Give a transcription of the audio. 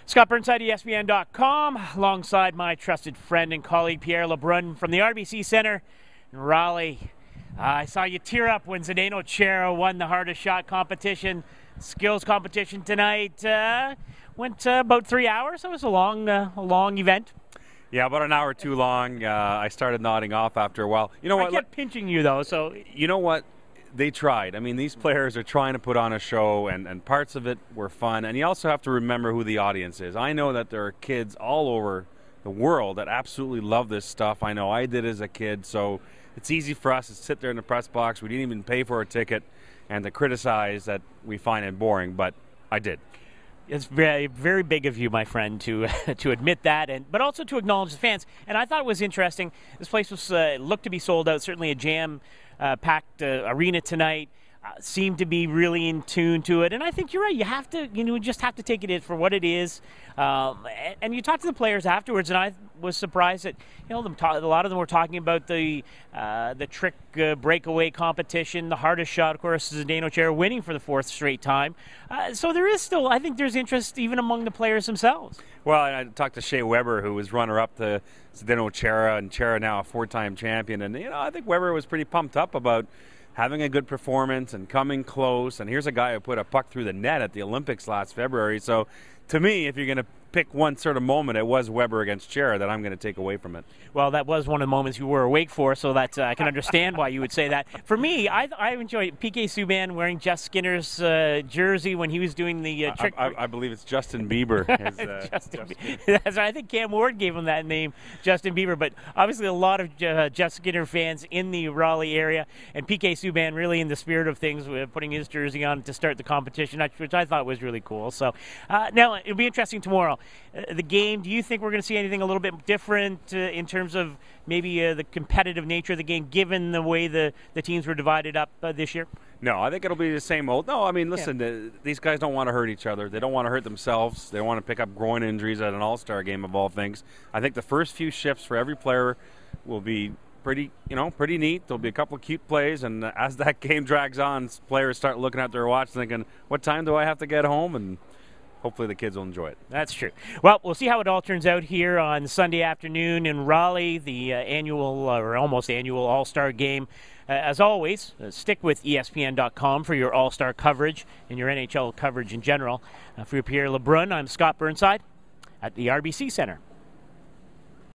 Scott Burnside, ESPN.com, alongside my trusted friend and colleague Pierre LeBrun from the RBC Center in Raleigh. I saw you tear up when Zdeno Chara won the hardest shot competition, skills competition tonight. Went about 3 hours. It was a long event. Yeah, about an hour too long. I started nodding off after a while. You know what? I kept pinching you though, so. You know what? They tried. I mean, these players are trying to put on a show, and parts of it were fun. And you also have to remember who the audience is. I know that there are kids all over the world that absolutely love this stuff. I know I did as a kid, so it's easy for us to sit there in the press box. We didn't even pay for a ticket, and to criticize that we find it boring, but I did. It's very, very big of you, my friend, to to admit that, but also to acknowledge the fans. And I thought it was interesting. This place was looked to be sold out. Certainly a jam-packed arena tonight. Seemed to be really in tune to it, and I think you're right. You have to, just have to take it in for what it is. And you talk to the players afterwards, and I was surprised that a lot of them were talking about the trick breakaway competition, the hardest shot, of course, Zdeno Chara winning for the fourth straight time. So there is still, I think, there's interest even among the players themselves. Well, I talked to Shea Weber, who was runner-up to Zdeno Chara, and Chara now a four-time champion, and I think Weber was pretty pumped up about having a good performance and coming close. And here's a guy who put a puck through the net at the Olympics last February. So to me, if you're going to pick one sort of moment, it was Weber against Chara that I'm going to take away from it. Well, that was one of the moments you were awake for, so that I can understand why you would say that. For me, I enjoyed PK Subban wearing Jeff Skinner's jersey when he was doing the trick. I believe it's Justin Bieber. That's right. I think Cam Ward gave him that name, Justin Bieber. But obviously a lot of Jeff Skinner fans in the Raleigh area, and PK Subban really in the spirit of things, putting his jersey on to start the competition, which I thought was really cool. So now it'll be interesting tomorrow. The game, do you think we're going to see anything a little bit different in terms of maybe the competitive nature of the game, given the way the teams were divided up this year? No, I think it'll be the same old. No, I mean, listen, these guys don't want to hurt each other. They don't want to hurt themselves. They don't want to pick up groin injuries at an all-star game of all things. I think the first few shifts for every player will be pretty neat. There'll be a couple of cute plays, and as that game drags on, players start looking at their watch thinking, what time do I have to get home? And hopefully the kids will enjoy it. That's true. Well, we'll see how it all turns out here on Sunday afternoon in Raleigh, the annual or almost annual All-Star game. As always, stick with ESPN.com for your All-Star coverage and your NHL coverage in general. For Pierre LeBrun, I'm Scott Burnside at the RBC Center.